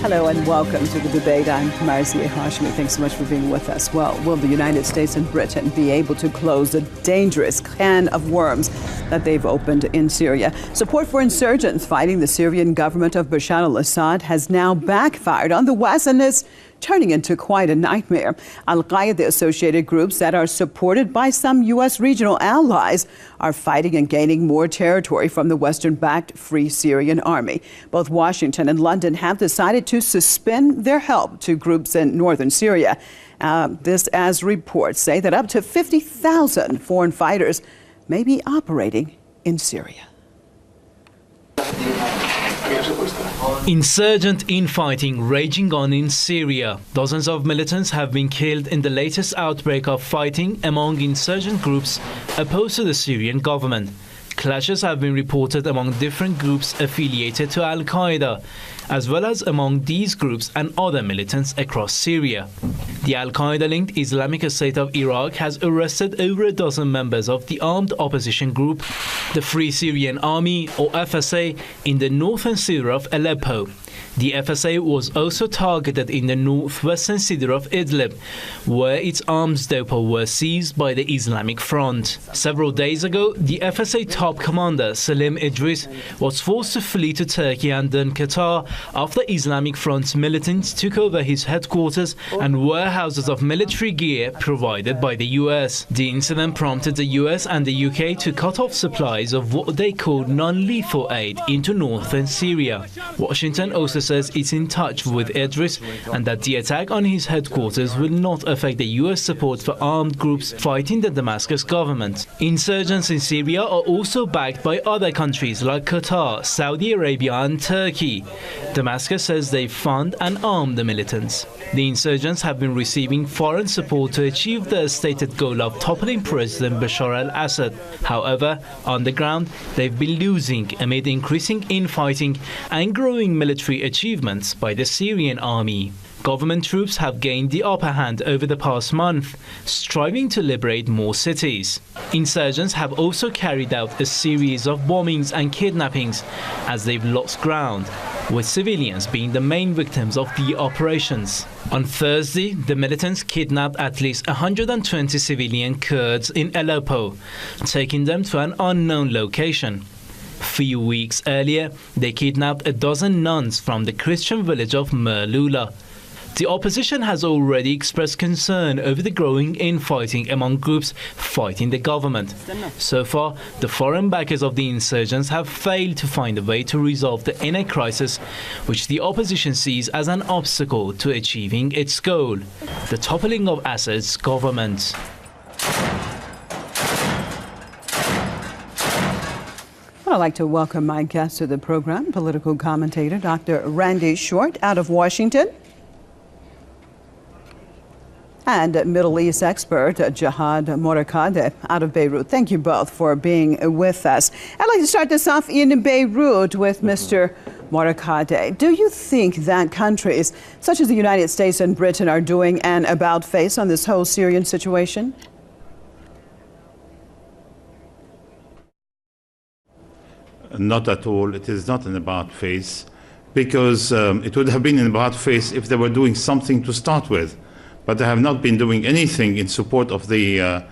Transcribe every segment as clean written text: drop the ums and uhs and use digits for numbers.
Hello and welcome to the debate. I'm Marzieh Hashmi. Thanks so much for being with us. Well, will the United States and Britain be able to close the dangerous can of worms that they've opened in Syria? Support for insurgents fighting the Syrian government of Bashar al-Assad has now backfired on the West and is turning into quite a nightmare. Al-Qaeda-associated groups that are supported by some U.S. regional allies are fighting and gaining more territory from the Western-backed Free Syrian Army. Both Washington and London have decided to suspend their help to groups in northern Syria. This as reports say that up to 50,000 foreign fighters may be operating in Syria. Insurgent infighting raging on in Syria. Dozens of militants have been killed in the latest outbreak of fighting among insurgent groups opposed to the Syrian government. Clashes have been reported among different groups affiliated to Al-Qaeda, as well as among these groups and other militants across Syria. The Al-Qaeda-linked Islamic State of Iraq has arrested over a dozen members of the armed opposition group, the Free Syrian Army, or FSA, in the northern city of Aleppo. The FSA was also targeted in the northwestern city of Idlib, where its arms depots were seized by the Islamic Front. Several days ago, the FSA top commander, Salim Idris, was forced to flee to Turkey and then Qatar after Islamic Front's militants took over his headquarters and warehouses of military gear provided by the US. The incident prompted the US and the UK to cut off supplies of what they called non-lethal aid into northern Syria. Washington also says it's in touch with Idris and that the attack on his headquarters will not affect the US support for armed groups fighting the Damascus government. Insurgents in Syria are also backed by other countries like Qatar, Saudi Arabia and Turkey. Damascus says they fund and arm the militants. The insurgents have been receiving foreign support to achieve their stated goal of toppling President Bashar al-Assad. However, on the ground, they've been losing amid increasing infighting and growing military achievements by the Syrian army. Government troops have gained the upper hand over the past month, striving to liberate more cities. Insurgents have also carried out a series of bombings and kidnappings as they've lost ground, with civilians being the main victims of the operations. On Thursday, the militants kidnapped at least 120 civilian Kurds in Aleppo, taking them to an unknown location. Few weeks earlier, they kidnapped a dozen nuns from the Christian village of Merlula. The opposition has already expressed concern over the growing infighting among groups fighting the government. So far, the foreign backers of the insurgents have failed to find a way to resolve the inner crisis, which the opposition sees as an obstacle to achieving its goal, the toppling of Assad's government. I'd like to welcome my guest to the program, political commentator Dr. Randy Short out of Washington, and Middle East expert Jihad Morakadeh out of Beirut. Thank you both for being with us. I'd like to start this off in Beirut with Mr. Morakadeh. Do you think that countries such as the United States and Britain are doing an about-face on this whole Syrian situation? Not at all. It is not an about-face, because it would have been an about-face if they were doing something to start with. But they have not been doing anything in support of the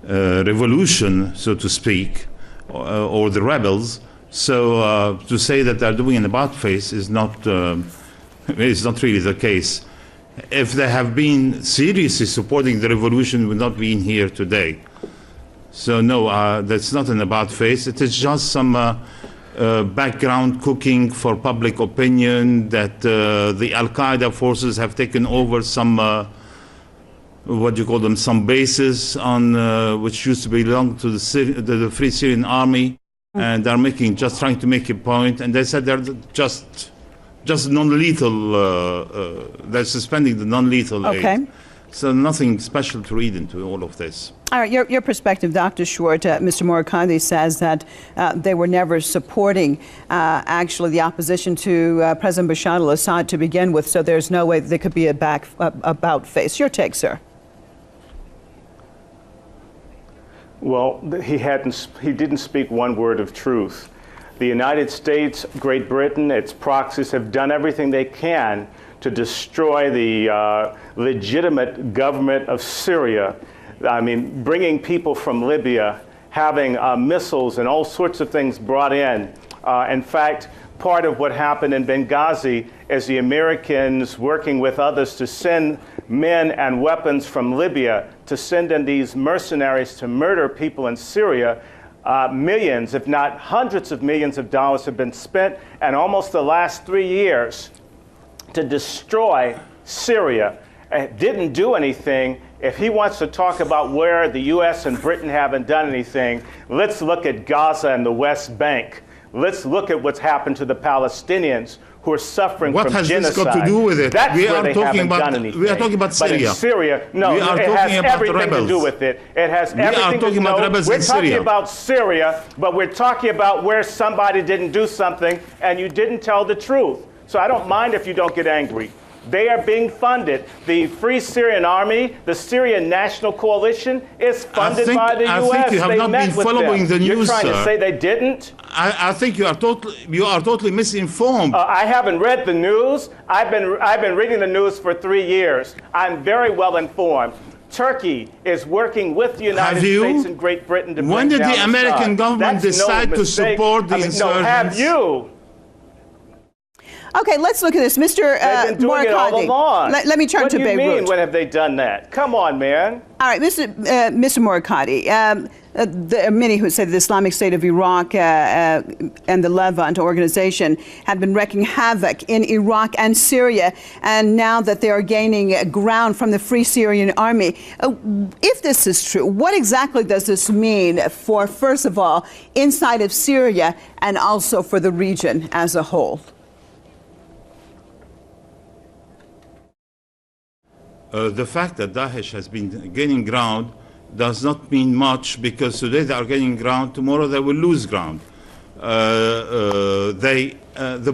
revolution, so to speak, or the rebels. So to say that they're doing an about-face is not really the case. If they have been seriously supporting the revolution, we would not be in here today. So no, that's not an about-face. It is just some background cooking for public opinion that the Al-Qaeda forces have taken over some some bases on which used to belong to the Free Syrian Army, and they're just trying to make a point. And they said they're just non-lethal. They're suspending the non-lethal aid. So nothing special to read into all of this. All right, your perspective, Dr. Short. Mr. Morakadeh says that they were never supporting actually the opposition to President Bashar al-Assad to begin with, so there's no way there could be a about face. Your take, sir. Well, he didn't speak one word of truth. The United States, Great Britain, its proxies have done everything they can to destroy the legitimate government of Syria. I mean, bringing people from Libya, having missiles and all sorts of things brought in. In fact, part of what happened in Benghazi is the Americans working with others to send men and weapons from Libya to send in these mercenaries to murder people in Syria. Millions, if not hundreds of millions of dollars have been spent, and almost the last 3 years to destroy Syria. Didn't do anything. If he wants to talk about where the U.S. and Britain haven't done anything, let's look at Gaza and the West Bank. Let's look at what's happened to the Palestinians who are suffering from genocide. What has this got to do with it? That's we where are they talking haven't about, done anything. We are talking about Syria. But in Syria, no, it has everything to do with it. It has everything to do with it. We're talking about Syria, but we're talking about where somebody didn't do something and you didn't tell the truth. So I don't mind if you don't get angry. They are being funded. The Free Syrian Army, the Syrian National Coalition, is funded by the U.S. I think you have not been following the news, You're trying sir. to say they didn't? I think you are totally misinformed. I haven't read the news. I've been reading the news for 3 years. I'm very well informed. Turkey is working with the United States and Great Britain to bring down When did the American government decide to support the insurgents? No, have you? Okay, let's look at this. Mr. They've been doing it all along. Let me turn to Beirut. What do you mean, when have they done that? Come on, man. All right, Mr. Morikati, there are many who say the Islamic State of Iraq and the Levant organization have been wreaking havoc in Iraq and Syria, and now that they are gaining ground from the Free Syrian Army. If this is true, what exactly does this mean for, first of all, inside of Syria and also for the region as a whole? The fact that Daesh has been gaining ground does not mean much, because today they are gaining ground, tomorrow they will lose ground. The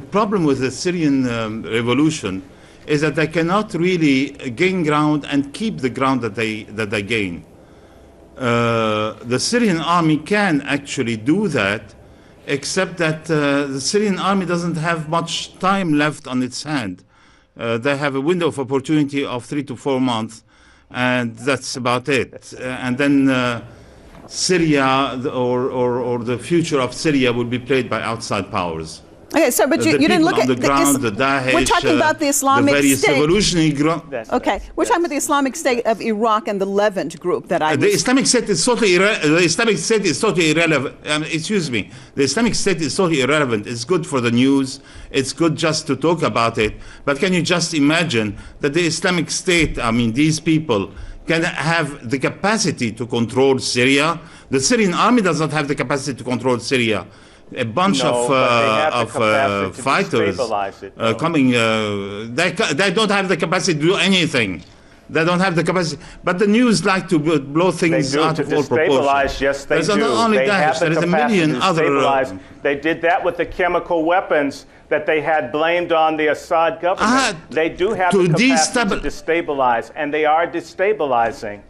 problem with the Syrian revolution is that they cannot really gain ground and keep the ground that they gain. The Syrian army can actually do that, except that the Syrian army doesn't have much time left on its hand. They have a window of opportunity of 3 to 4 months, and that's about it. And then Syria or the future of Syria will be played by outside powers. Okay, so but you didn't look at the ground, the Daesh, we're talking about the Islamic State. Okay, we're talking about the Islamic State of Iraq and the Levant group that I. The Islamic State is totally irrelevant. Excuse me. The Islamic State is totally irrelevant. It's good for the news. It's good just to talk about it. But can you just imagine that the Islamic State? I mean, these people can have the capacity to control Syria. The Syrian army does not have the capacity to control Syria. A bunch of fighters coming. They don't have the capacity to do anything. They don't have the capacity. But the news like to blow things out of all proportion. Yes, they do. Not only Daesh, there is a million other. They did that with the chemical weapons that they had blamed on the Assad government. They do have the capacity to destabilize, and they are destabilizing.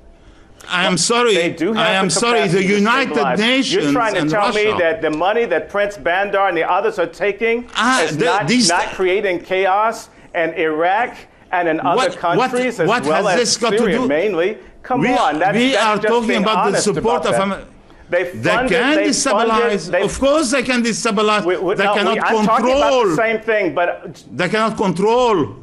I am sorry. They do have I am sorry. The United Nations. You're trying to tell Russia. me that the money that Prince Bandar and the others are taking is not creating chaos in Iraq and in other countries as well as Syria mainly? Come on, we are talking about the support of America. They can destabilize. Of course, they can destabilize. They cannot control. I'm talking about the same thing, but they cannot control.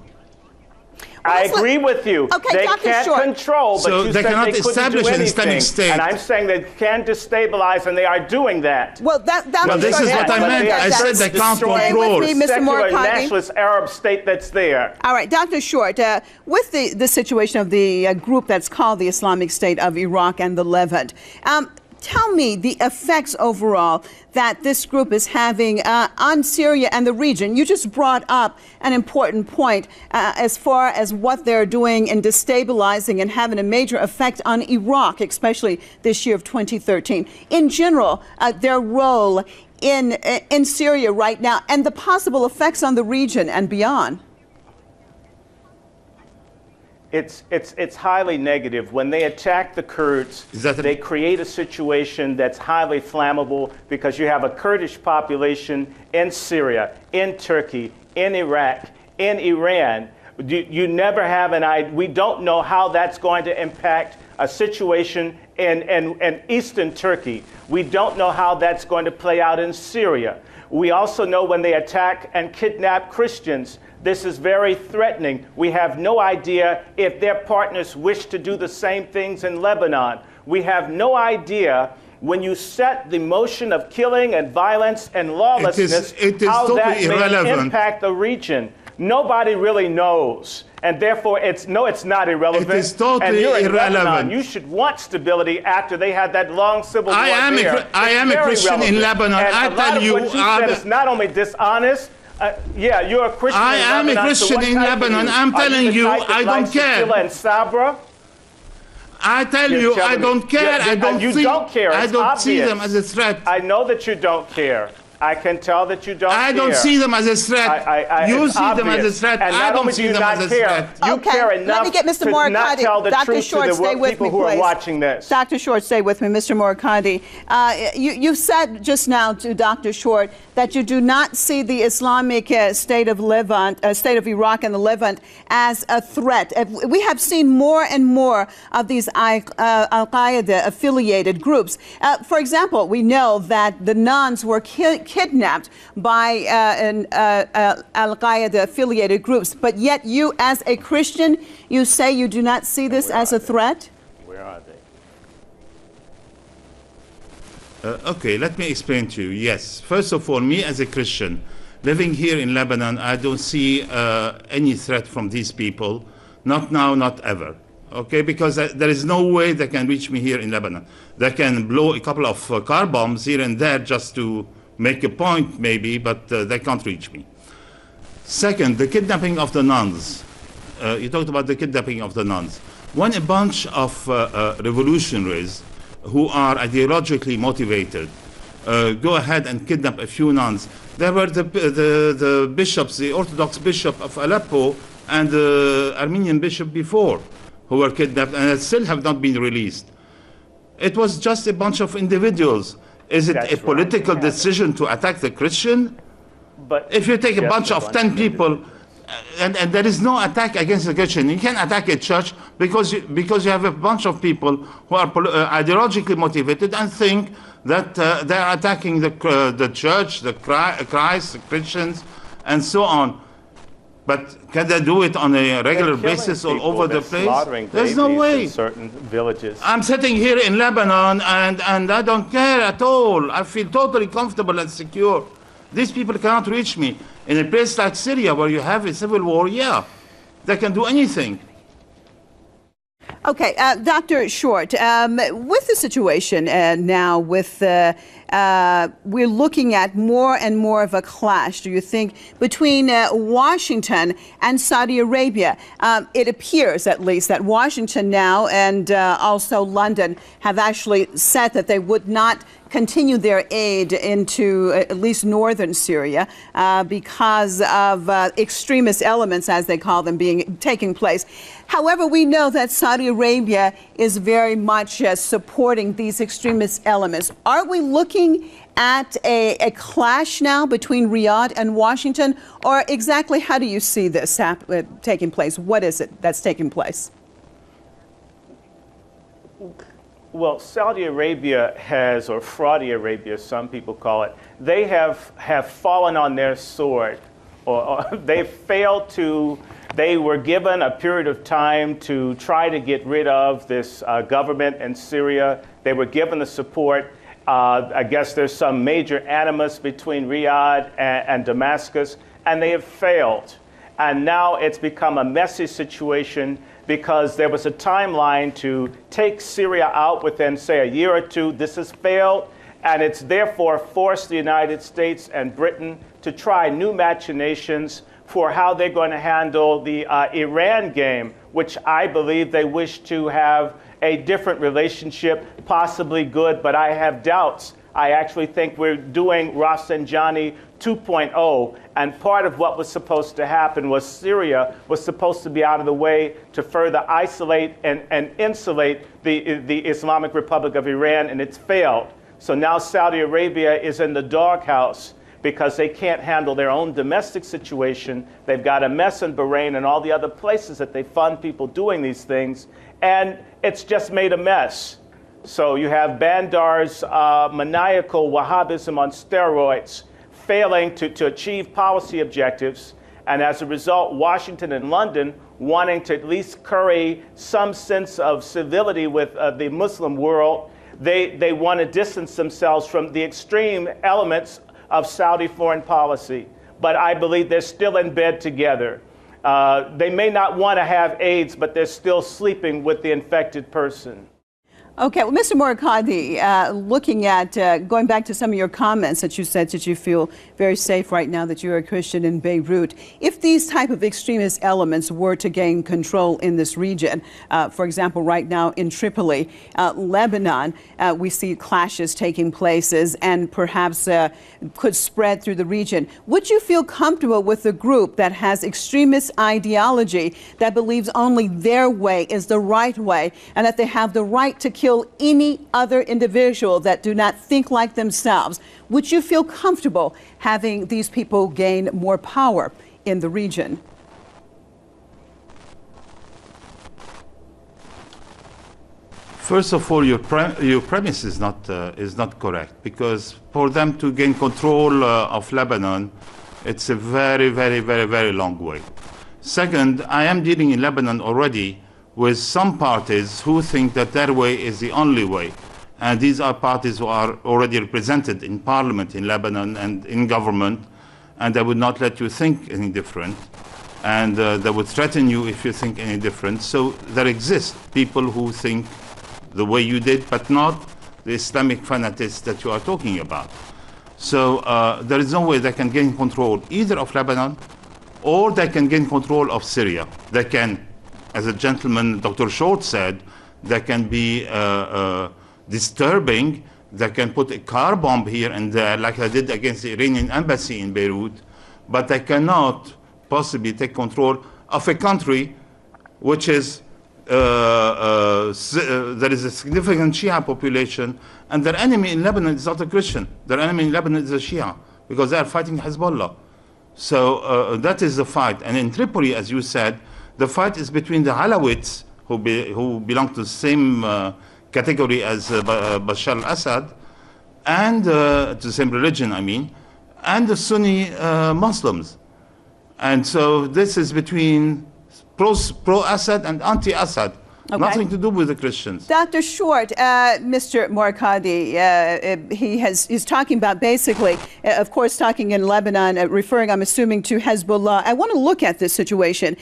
I agree with you. Okay, they Dr. can't Short. control, but so you they said cannot they couldn't establish do an anything. Islamic State. And I'm saying they can destabilize, and they are doing that. Well, this is what I meant. I said they can't control. Stay with me, Mr. Secular Morikati. nationalist Arab state that's there. All right, Dr. Short, with the situation of the group that's called the Islamic State of Iraq and the Levant, tell me the effects overall that this group is having on Syria and the region. You just brought up an important point as far as what they're doing in destabilizing and having a major effect on Iraq, especially this year of 2013. In general, their role in Syria right now and the possible effects on the region and beyond. It's highly negative. When they attack the Kurds, they create a situation that's highly flammable because you have a Kurdish population in Syria, in Turkey, in Iraq, in Iran. You never have an idea. We don't know how that's going to impact a situation in eastern Turkey. We don't know how that's going to play out in Syria. We also know when they attack and kidnap Christians, this is very threatening. We have no idea if their partners wish to do the same things in Lebanon. We have no idea when you set the motion of killing and violence and lawlessness, how that may impact the region. Nobody really knows. And therefore, it's not irrelevant. It is totally and you're in irrelevant. Lebanon. You should want stability after they had that long civil war there. I am a Christian in Lebanon. And I tell you, what you said is not only dishonest. Yeah, you're a Christian. I am a Christian in Lebanon. I'm telling you, I don't care. And Sabra? I tell you, I don't care. I don't care. I don't see them as a threat. I know that you don't care. I can tell that you don't care. I don't see them as a threat. You see them as a threat. I don't see them as a threat. You care enough to not tell the truth to the people who are watching this. Dr. Short, stay with me. Mr. Morikandi, you said just now to Dr. Short that you do not see the Islamic state of Iraq and the Levant as a threat. We have seen more and more of these Al-Qaeda affiliated groups. For example, we know that the nuns were kidnapped by Al-Qaeda affiliated groups, but yet you as a Christian, you say you do not see this as a threat? Where are they? Okay, let me explain to you. Yes, first of all, me as a Christian, living here in Lebanon, I don't see any threat from these people, not now, not ever. Okay, because there is no way they can reach me here in Lebanon. They can blow a couple of car bombs here and there just to make a point maybe, but they can't reach me. Second, the kidnapping of the nuns. You talked about the kidnapping of the nuns. When a bunch of revolutionaries who are ideologically motivated go ahead and kidnap a few nuns, there were the bishops, the Orthodox bishop of Aleppo and the Armenian bishop before, who were kidnapped and still have not been released. It was just a bunch of individuals. Is it a political decision to attack the Christian? But if you take a bunch of 10 people, and there is no attack against the Christian, you can attack a church because you have a bunch of people who are ideologically motivated and think that they are attacking the church, the Christ, the Christians, and so on. But can they do it on a regular basis all over the place? There's no way. In certain villages. I'm sitting here in Lebanon and I don't care at all. I feel totally comfortable and secure. These people cannot reach me. In a place like Syria where you have a civil war, yeah, they can do anything. Okay, Dr. Short, with the situation now, we're looking at more and more of a clash, do you think, between Washington and Saudi Arabia? It appears, at least, that Washington now and also London have actually said that they would not continue their aid into at least northern Syria because of extremist elements, as they call them, taking place. However, we know that Saudi Arabia is very much supporting these extremist elements. Are we looking at a clash now between Riyadh and Washington, or exactly how do you see this taking place? What is it that's taking place? Well, Saudi Arabia has, or Fraudi Arabia, some people call it, they have fallen on their sword, or they failed to. They were given a period of time to try to get rid of this government in Syria. They were given the support. I guess there's some major animus between Riyadh and Damascus, and they have failed. And now it's become a messy situation because there was a timeline to take Syria out within, say, a year or two. This has failed, and it's therefore forced the United States and Britain to try new machinations for how they're going to handle the Iran game, which I believe they wish to have a different relationship, possibly good, but I have doubts I actually think we're doing Rafsanjani 2.0, and part of what was supposed to happen was Syria was supposed to be out of the way to further isolate and insulate the Islamic Republic of Iran, and it's failed. So now Saudi Arabia is in the doghouse because they can't handle their own domestic situation. They've got a mess in Bahrain and all the other places that they fund people doing these things, and it's just made a mess. So you have Bandar's maniacal Wahhabism on steroids failing to achieve policy objectives, and as a result, Washington and London wanting to at least curry some sense of civility with the Muslim world. They want to distance themselves from the extreme elements of Saudi foreign policy. But I believe they're still in bed together. They may not want to have AIDS, but they're still sleeping with the infected person. Okay, well, Mr. Morakhadi, looking at, going back to some of your comments that you said that you feel very safe right now that you're a Christian in Beirut. If these type of extremist elements were to gain control in this region, for example, right now in Tripoli, Lebanon, we see clashes taking places and perhaps could spread through the region. Would you feel comfortable with a group that has extremist ideology that believes only their way is the right way and that they have the right to kill any other individual that do not think like themselves? Would you feel comfortable having these people gain more power in the region? First of all, your premise is not correct, because for them to gain control of Lebanon, it's a very, very, very, very long way. Second, I am dealing in Lebanon already with some parties who think that their way is the only way. And these are parties who are already represented in parliament in Lebanon and in government, and they would not let you think any different. And they would threaten you if you think any different. So there exist people who think the way you did, but not the Islamic fanatics that you are talking about. So there is no way they can gain control either of Lebanon or they can gain control of Syria. They can, as a gentleman, Dr. Short said, they can be disturbing. They can put a car bomb here and there, like they did against the Iranian embassy in Beirut, but they cannot possibly take control of a country which is, there is a significant Shia population, and their enemy in Lebanon is not a Christian. Their enemy in Lebanon is a Shia, because they are fighting Hezbollah. So that is the fight. And in Tripoli, as you said, the fight is between the Alawites, who belong to the same category as Bashar al-Assad, and to the same religion, I mean, and the Sunni Muslims. And so this is between pro-Assad and anti-Assad. Okay. Nothing to do with the Christians. Dr. Short, Mr. Morakhadi, he's talking about basically, of course, talking in Lebanon, referring, I'm assuming, to Hezbollah. I want to look at this situation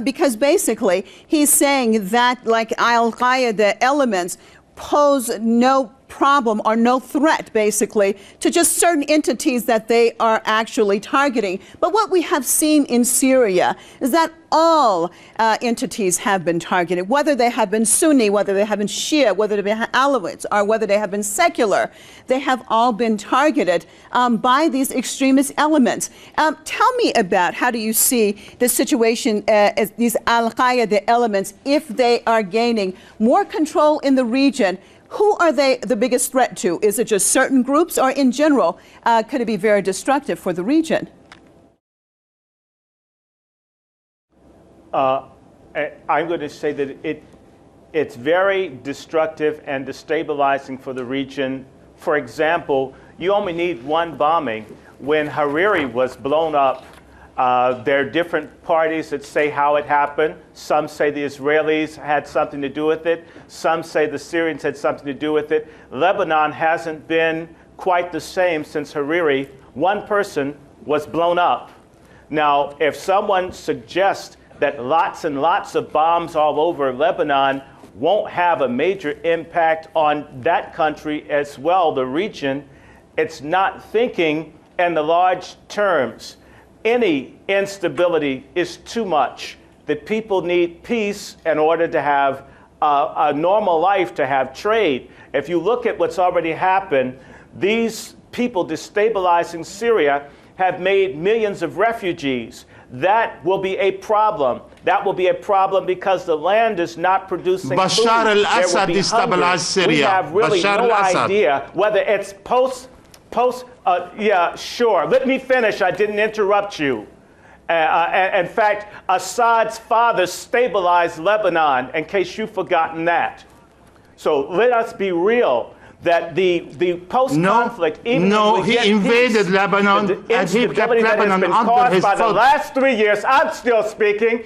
because basically he's saying that, like Al-Qaeda elements, pose no problem or no threat, basically, to just certain entities that they are actually targeting. But what we have seen in Syria is that all entities have been targeted, whether they have been Sunni, whether they have been Shia, whether they have been Alawites, or whether they have been secular. They have all been targeted by these extremist elements. Tell me about how do you see the situation as these Al-Qaeda elements, if they are gaining more control in the region. Who are they the biggest threat to? Is it just certain groups, or in general, could it be very destructive for the region? I'm going to say that it's very destructive and destabilizing for the region. For example, you only need one bombing. When Hariri was blown up, there are different parties that say how it happened. Some say the Israelis had something to do with it. Some say the Syrians had something to do with it. Lebanon hasn't been quite the same since Hariri. One person was blown up. Now, if someone suggests that lots and lots of bombs all over Lebanon won't have a major impact on that country as well, the region, it's not thinking in the large terms. Any instability is too much. The people need peace in order to have a normal life, to have trade. If you look at what's already happened, These people destabilizing Syria have made millions of refugees. That will be a problem. That will be a problem because the land is not producing Bashar food. al-Assad destabilized Syria. We have really Bashar no al-Assad. idea whether it's yeah, sure. Let me finish. I didn't interrupt you. In fact, Assad's father stabilized Lebanon, in case you've forgotten that. So let us be real. That the post-conflict, he invaded Lebanon and he kept Lebanon under his foot. The foot. last 3 years, I'm still speaking,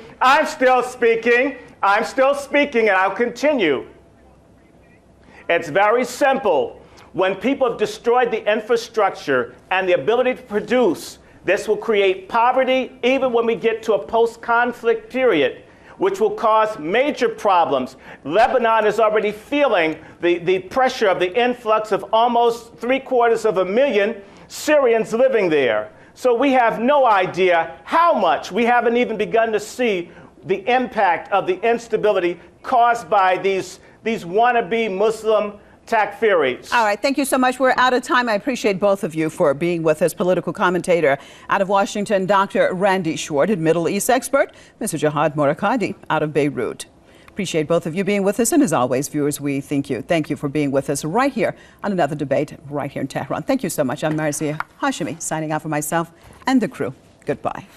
and I'll continue. It's very simple. When people have destroyed the infrastructure and the ability to produce, this will create poverty even when we get to a post-conflict period, which will cause major problems. Lebanon is already feeling the pressure of the influx of almost 750,000 Syrians living there. So we have no idea how much. We haven't even begun to see the impact of the instability caused by these wannabe Muslim Takfiris. All right, thank you so much. We're out of time. I appreciate both of you for being with us. Political commentator out of Washington, Dr. Randy Schwartz, and Middle East expert, Mr. Jihad Morakadi out of Beirut. Appreciate both of you being with us. And as always, viewers, we thank you for being with us right here on another debate right here in Tehran. Thank you so much. I'm Marzieh Hashemi, signing out for myself and the crew. Goodbye.